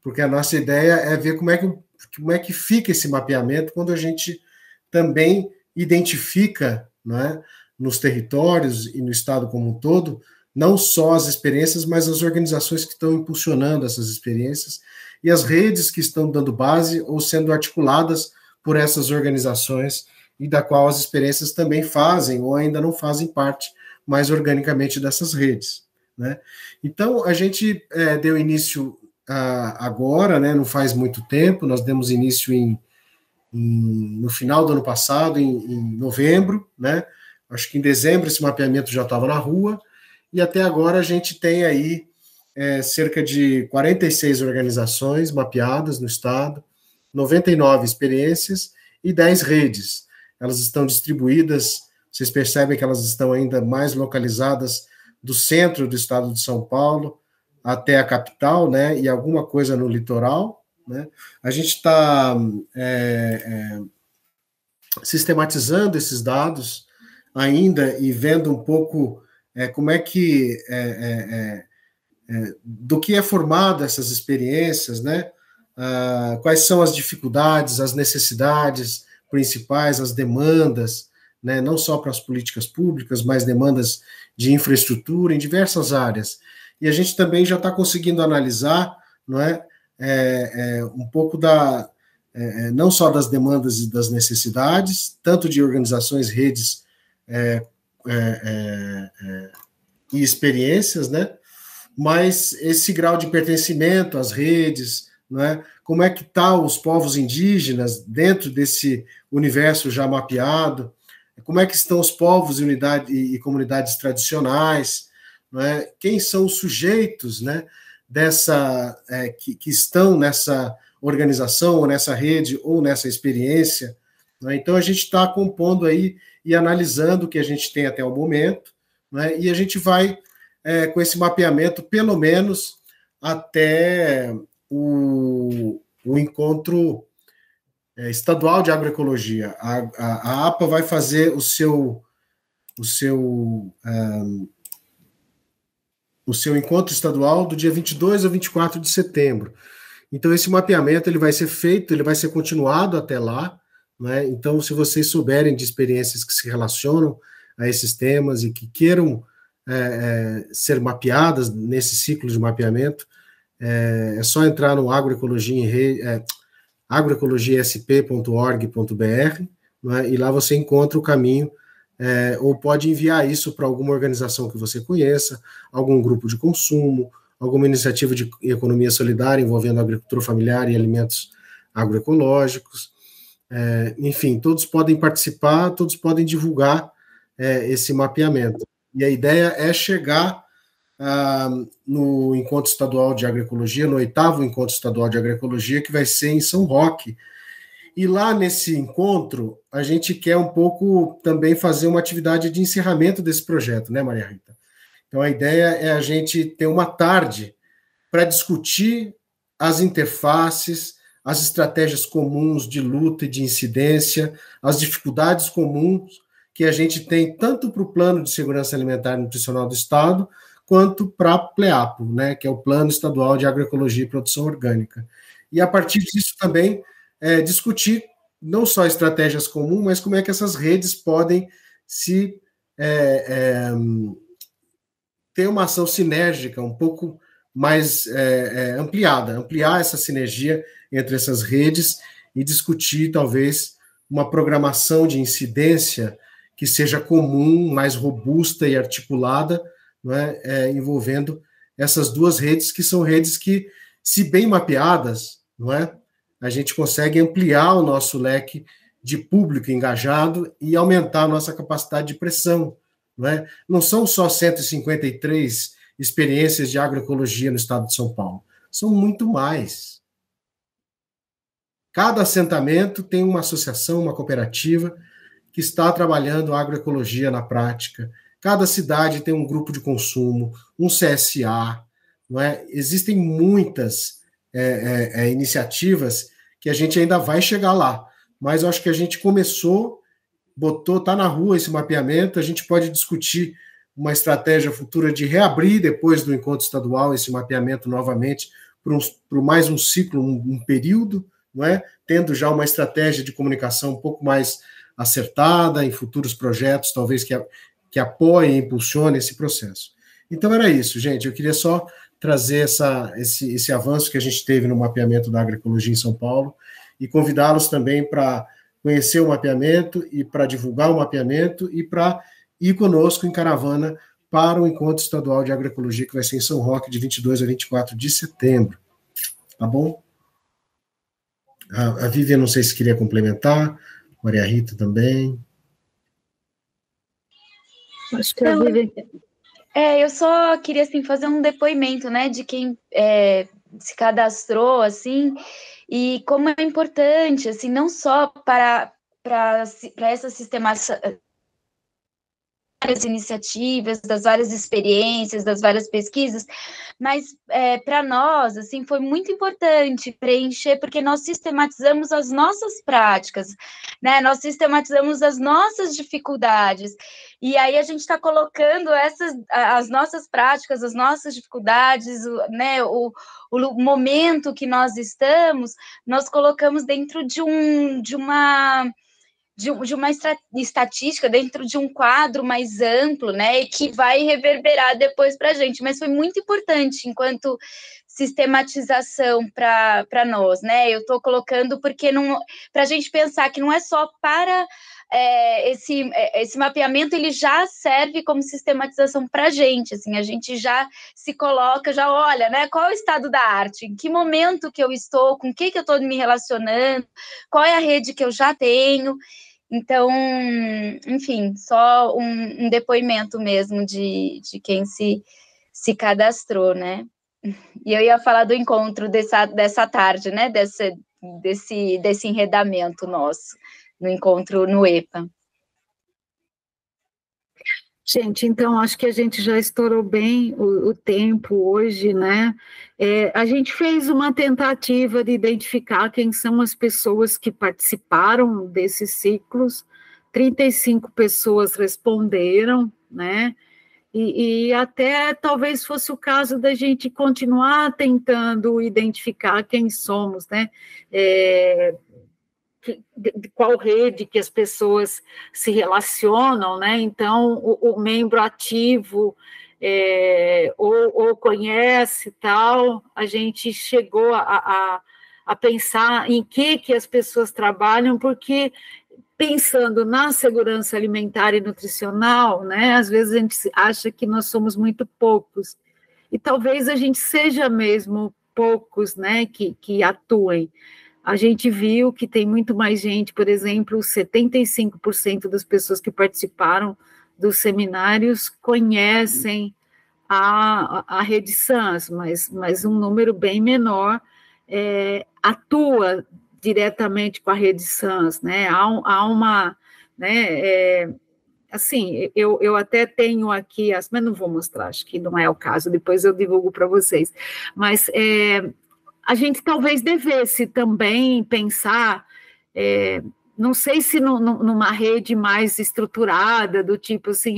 porque a nossa ideia é ver como é que fica esse mapeamento quando a gente também identifica, né, nos territórios e no Estado como um todo, não só as experiências, mas as organizações que estão impulsionando essas experiências e as redes que estão dando base ou sendo articuladas por essas organizações e da qual as experiências também fazem ou ainda não fazem parte mais organicamente dessas redes, né? Então, a gente deu início agora, né, não faz muito tempo, nós demos início no final do ano passado, em novembro, né? Acho que em dezembro esse mapeamento já estava na rua, e até agora a gente tem aí cerca de 46 organizações mapeadas no estado, 99 experiências e 10 redes. Elas estão distribuídas, vocês percebem que elas estão ainda mais localizadas do centro do estado de São Paulo até a capital, né, e alguma coisa no litoral, né? A gente está sistematizando esses dados ainda e vendo um pouco como é que do que é formada essas experiências, né? Quais são as dificuldades, as necessidades principais, as demandas, né? Não só para as políticas públicas, mas demandas de infraestrutura em diversas áreas. E a gente também já está conseguindo analisar, não é? Um pouco não só das demandas e das necessidades, tanto de organizações, redes e experiências, né? Mas esse grau de pertencimento às redes, não é? Como é que estão os povos indígenas dentro desse universo já mapeado? Como é que estão os povos e comunidades tradicionais? Não é? Quem são os sujeitos, né, que estão nessa organização, ou nessa rede, ou nessa experiência? Não é? Então, a gente está compondo aí e analisando o que a gente tem até o momento, não é? E a gente vai com esse mapeamento, pelo menos, até o encontro estadual de agroecologia. A APA vai fazer o seu encontro estadual do dia 22 a 24 de setembro. Então, esse mapeamento ele vai ser feito, ele vai ser continuado até lá, né? Então, se vocês souberem de experiências que se relacionam a esses temas e que queiram ser mapeadas nesse ciclo de mapeamento, é só entrar no agroecologiasp.org.br, né? E lá você encontra o caminho, ou pode enviar isso para alguma organização que você conheça, algum grupo de consumo, alguma iniciativa de economia solidária envolvendo agricultura familiar e alimentos agroecológicos. Enfim, todos podem participar, todos podem divulgar esse mapeamento. E a ideia é chegar no Encontro Estadual de Agroecologia, no 8º Encontro Estadual de Agroecologia, que vai ser em São Roque. E lá nesse encontro, a gente quer um pouco também fazer uma atividade de encerramento desse projeto, né, Maria Rita? Então, a ideia é a gente ter uma tarde para discutir as interfaces, as estratégias comuns de luta e de incidência, as dificuldades comuns que a gente tem tanto para o Plano de Segurança Alimentar e Nutricional do Estado, quanto para a PLEAPO, né, que é o Plano Estadual de Agroecologia e Produção Orgânica. E, a partir disso, também discutir não só estratégias comuns, mas como é que essas redes podem se ter uma ação sinérgica um pouco mais ampliada, ampliar essa sinergia entre essas redes e discutir, talvez, uma programação de incidência que seja comum, mais robusta e articulada, não é? Envolvendo essas duas redes, que são redes que, se bem mapeadas, não é? A gente consegue ampliar o nosso leque de público engajado e aumentar a nossa capacidade de pressão. Não é? Não são só 153 experiências de agroecologia no estado de São Paulo, são muito mais. Cada assentamento tem uma associação, uma cooperativa que está trabalhando agroecologia na prática. Cada cidade tem um grupo de consumo, um CSA. Não é? Existem muitas iniciativas que a gente ainda vai chegar lá, mas eu acho que a gente começou, está na rua esse mapeamento, a gente pode discutir uma estratégia futura de reabrir, depois do encontro estadual, esse mapeamento novamente, por mais um ciclo, um período, não é? Tendo já uma estratégia de comunicação um pouco mais acertada em futuros projetos, talvez que apoiem e impulsionem esse processo. Então era isso, gente, eu queria só trazer esse avanço que a gente teve no mapeamento da agroecologia em São Paulo e convidá-los também para conhecer o mapeamento e para divulgar o mapeamento e para ir conosco em caravana para o Encontro Estadual de Agroecologia, que vai ser em São Roque, de 22 a 24 de setembro. Tá bom? A Vivian, não sei se queria complementar, Maria Rita também. Acho que a Vivian... eu só queria, assim, fazer um depoimento, né, de quem se cadastrou, assim, e como é importante, assim, não só para essa sistematização, várias iniciativas, das várias experiências, das várias pesquisas, mas para nós, assim, foi muito importante preencher, porque nós sistematizamos as nossas práticas, né? Nós sistematizamos as nossas dificuldades, e aí a gente está colocando as nossas práticas, as nossas dificuldades, né? O momento que nós estamos, nós colocamos dentro de uma estatística, dentro de um quadro mais amplo, né, e que vai reverberar depois para a gente, mas foi muito importante enquanto sistematização para nós, né, eu estou colocando porque para a gente pensar que não é só para esse mapeamento, ele já serve como sistematização para a gente, assim, a gente já se coloca, já olha, né, qual é o estado da arte, em que momento que eu estou, com o que eu estou me relacionando, qual é a rede que eu já tenho. Então, enfim, só um depoimento mesmo de quem se cadastrou, né? E eu ia falar do encontro dessa tarde, né? Desse enredamento nosso, no encontro no EPA. Gente, então acho que a gente já estourou bem o tempo hoje, né? A gente fez uma tentativa de identificar quem são as pessoas que participaram desses ciclos, 35 pessoas responderam, né? E até talvez fosse o caso da gente continuar tentando identificar quem somos, né? De qual rede que as pessoas se relacionam, né? Então, o membro ativo ou conhece tal, a gente chegou a pensar em que as pessoas trabalham, porque pensando na segurança alimentar e nutricional, né? Às vezes a gente acha que nós somos muito poucos, e talvez a gente seja mesmo poucos, né? Que atuem. A gente viu que tem muito mais gente, por exemplo, 75% das pessoas que participaram dos seminários conhecem a Rede SANS, mas um número bem menor atua diretamente com a Rede SANS, né? Há uma, né? Assim, eu até tenho aqui, mas não vou mostrar, acho que não é o caso, depois eu divulgo para vocês, mas a gente talvez devesse também pensar, não sei se numa rede mais estruturada, do tipo assim,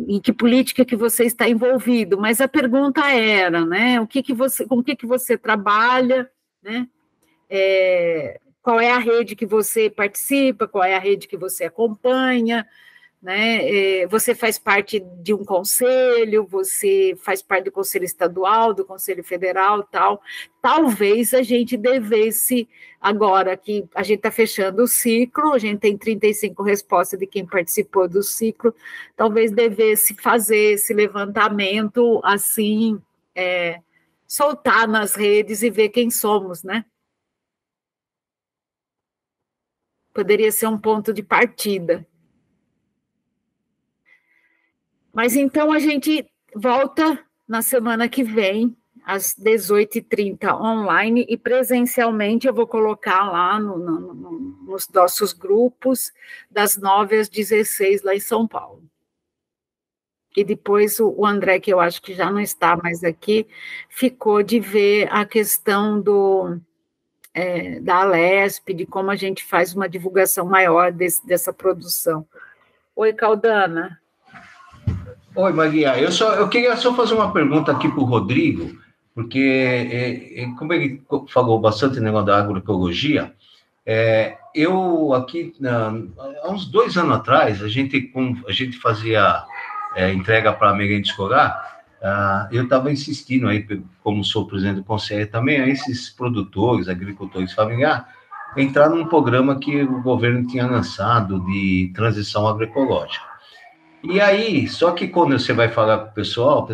em que política que você está envolvido, mas a pergunta era, né, com o que você trabalha, né, qual é a rede que você participa, qual é a rede que você acompanha, né? Você faz parte de um conselho, você faz parte do Conselho Estadual, do Conselho Federal, tal. Talvez a gente devesse, agora que a gente está fechando o ciclo, a gente tem 35 respostas de quem participou do ciclo, talvez devesse fazer esse levantamento, assim, soltar nas redes e ver quem somos, né? Poderia ser um ponto de partida. Mas então a gente volta na semana que vem, às 18h30 online, e presencialmente eu vou colocar lá nos nossos grupos, das 9 às 16 lá em São Paulo. E depois o André, que eu acho que já não está mais aqui, ficou de ver a questão da Alesp, de como a gente faz uma divulgação maior dessa produção. Oi, Caldana. Oi, Maria. Eu queria só fazer uma pergunta aqui para o Rodrigo, porque, como ele falou bastante negócio da agroecologia, eu aqui, há uns 2 anos atrás, a gente fazia entrega para a merenda escolar, eu estava insistindo aí, como sou presidente do conselho também, a esses produtores, agricultores familiares, entrar num programa que o governo tinha lançado de transição agroecológica. E aí, só que quando você vai falar com o pessoal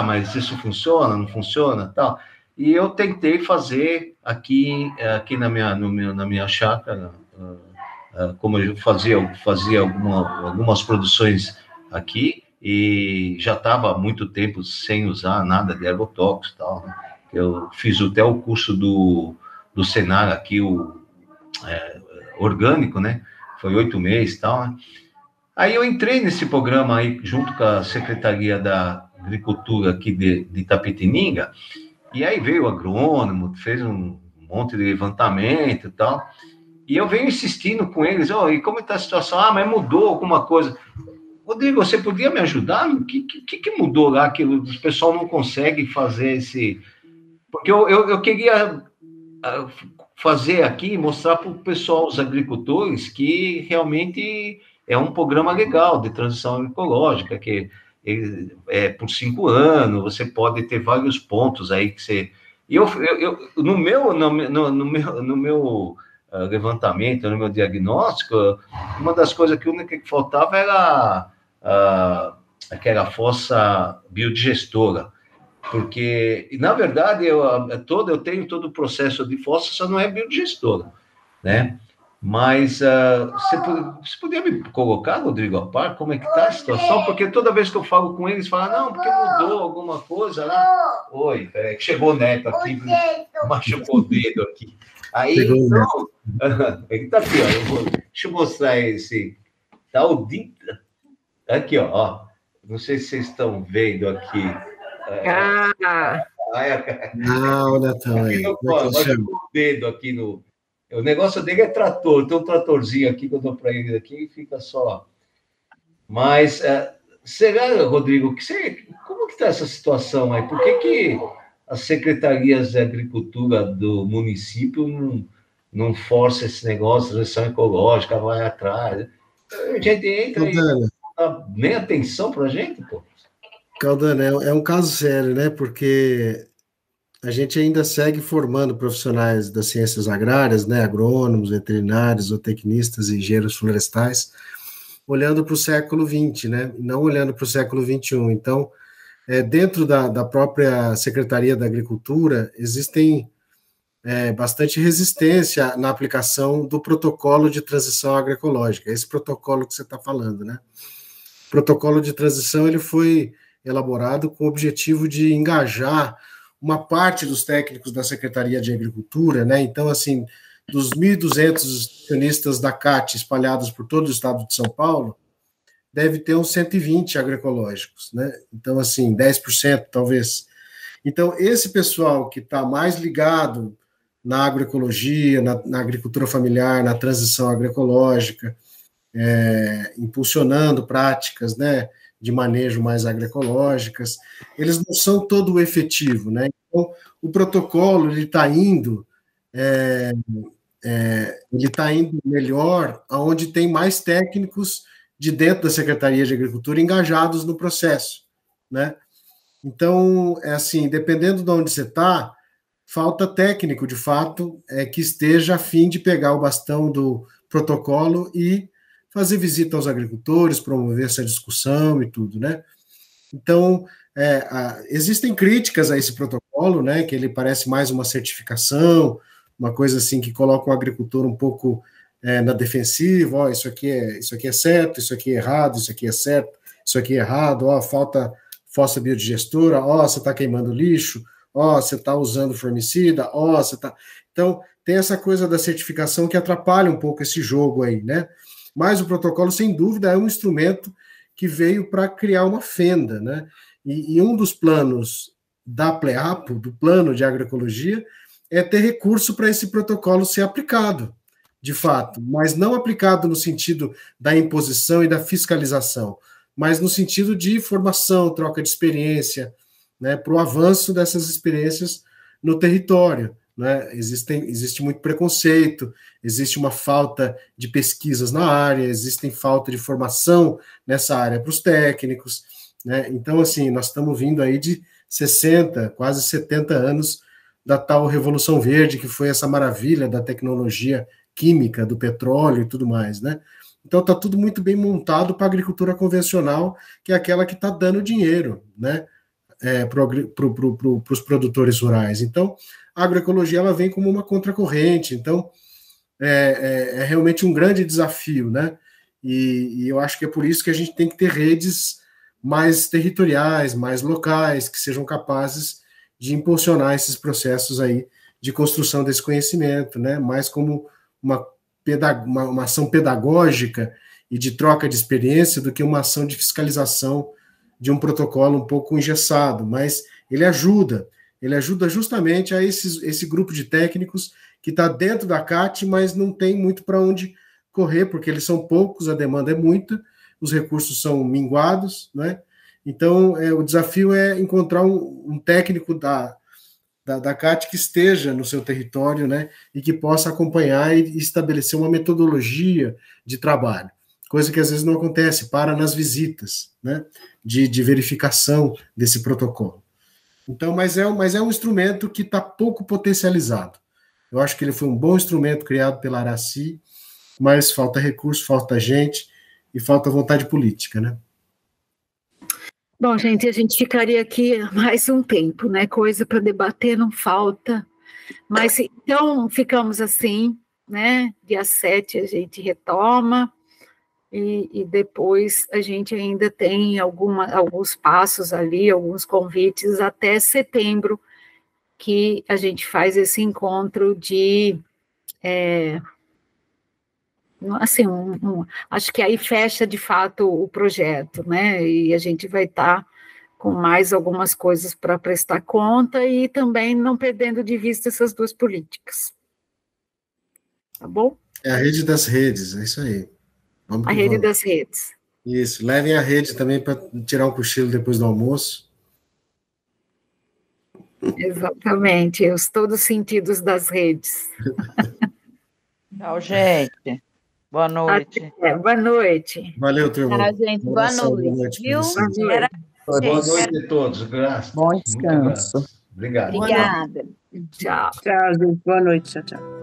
mas isso funciona, não funciona, tal. E eu tentei fazer aqui na minha chácara, como eu fazia algumas produções aqui, e já estava há muito tempo sem usar nada de agrotóxico, tal, né? Eu fiz até o curso do Senar aqui, orgânico, né? Foi 8 meses e tal, né? Aí eu entrei nesse programa aí, junto com a Secretaria da Agricultura aqui de Itapetininga, e aí veio o agrônomo, fez um monte de levantamento e tal, e eu venho insistindo com eles, e como está a situação? Mas mudou alguma coisa. Rodrigo, você podia me ajudar? O que mudou lá que o pessoal não consegue fazer esse... Porque eu queria fazer aqui, mostrar para o pessoal, os agricultores, que realmente... é um programa legal de transição agroecológica, que por 5 anos, você pode ter vários pontos aí que você... E no meu levantamento, no meu diagnóstico, uma das coisas que única que faltava era aquela fossa biodigestora, porque, na verdade, eu tenho todo o processo de fossa, só não é biodigestora, né? Mas você poderia me colocar, Rodrigo, a par, como é que está a situação? Porque toda vez que eu falo com eles, falam, não, porque mudou alguma coisa, né? Oi, peraí, que chegou o Neto aqui, machucou o dedo aqui. Aí, então, ele está aqui, ó, deixa eu mostrar esse, tá o aqui, ó, não sei se vocês estão vendo aqui. Não, Netão, aí. Machucou o dedo aqui no... O negócio dele é trator, tem um tratorzinho aqui que eu dou para ele aqui e fica só. Mas, será, Rodrigo, como que está essa situação aí? Por que as secretarias de agricultura do município não força esse negócio de transição ecológica, vai atrás? A gente entra e não dá nem atenção para a gente, pô. Caldana, é um caso sério, né? Porque a gente ainda segue formando profissionais das ciências agrárias, né, agrônomos, veterinários, zootecnistas e engenheiros florestais, olhando para o século XX, né, não olhando para o século XXI. Então, dentro da própria Secretaria da Agricultura, existem bastante resistência na aplicação do protocolo de transição agroecológica, esse protocolo que você está falando, né. O protocolo de transição ele foi elaborado com o objetivo de engajar uma parte dos técnicos da Secretaria de Agricultura, né? Então, assim, dos 1.200 nutricionistas da CAT espalhados por todo o estado de São Paulo, deve ter uns 120 agroecológicos, né? Então, assim, 10% talvez. Então, esse pessoal que está mais ligado na agroecologia, na agricultura familiar, na transição agroecológica, impulsionando práticas, né, de manejo mais agroecológicas, eles não são todo o efetivo, né? Então, o protocolo ele está indo melhor aonde tem mais técnicos de dentro da Secretaria de Agricultura engajados no processo, né? Então, é assim, dependendo de onde você está, falta técnico, de fato, que esteja a fim de pegar o bastão do protocolo e fazer visita aos agricultores, promover essa discussão e tudo, né? Então, existem críticas a esse protocolo, né, que ele parece mais uma certificação, uma coisa assim que coloca o agricultor um pouco na defensiva, isso aqui é certo, isso aqui é errado, isso aqui é certo, isso aqui é errado, falta fossa biodigestora, você está queimando lixo, você está usando formicida, você está... Então, tem essa coisa da certificação que atrapalha um pouco esse jogo aí, né? Mas o protocolo, sem dúvida, é um instrumento que veio para criar uma fenda, né? E um dos planos da PLEAPO, do Plano de Agroecologia, é ter recurso para esse protocolo ser aplicado, de fato, mas não aplicado no sentido da imposição e da fiscalização, mas no sentido de formação, troca de experiência, né, para o avanço dessas experiências no território, né? Existe muito preconceito, existe uma falta de pesquisas na área, existe falta de formação nessa área para os técnicos, né? Então, assim, nós estamos vindo aí de 60, quase 70 anos da tal Revolução Verde, que foi essa maravilha da tecnologia química, do petróleo e tudo mais, né? Então, está tudo muito bem montado para a agricultura convencional, que é aquela que está dando dinheiro, né, para os produtores rurais. Então, a agroecologia ela vem como uma contracorrente. Então, é realmente um grande desafio, né? E eu acho que é por isso que a gente tem que ter redes mais territoriais, mais locais, que sejam capazes de impulsionar esses processos aí de construção desse conhecimento, né? Mais como uma ação pedagógica e de troca de experiência do que uma ação de fiscalização de um protocolo um pouco engessado, mas ele ajuda justamente a esse grupo de técnicos que está dentro da CAT, mas não tem muito para onde correr, porque eles são poucos, a demanda é muita, os recursos são minguados, né? Então, o desafio é encontrar um técnico da CAT que esteja no seu território, né, e que possa acompanhar e estabelecer uma metodologia de trabalho, coisa que às vezes não acontece, para nas visitas, né, de verificação desse protocolo. Então, mas é um instrumento que está pouco potencializado. Eu acho que ele foi um bom instrumento criado pela Araci, mas falta recurso, falta gente e falta vontade política, né? Bom, gente, a gente ficaria aqui mais um tempo, né? Coisa para debater não falta. Mas então ficamos assim, né? Dia 7 a gente retoma e depois a gente ainda tem alguns passos ali, alguns convites até setembro, que a gente faz esse encontro de... assim, acho que aí fecha de fato o projeto, né? E a gente vai estar com mais algumas coisas para prestar conta e também não perdendo de vista essas duas políticas. Tá bom? É a rede das redes, é isso aí. A rede das redes. Isso, levem a rede também para tirar um cochilo depois do almoço. Exatamente, todos os sentidos das redes. Tchau, gente. Boa noite. Boa noite. Valeu, turma. Tchau, gente. Boa noite. Viu? Boa noite a todos. Graças. Bom descanso. Obrigado. Obrigada. Tchau. Tchau, gente. Boa noite. Tchau, tchau.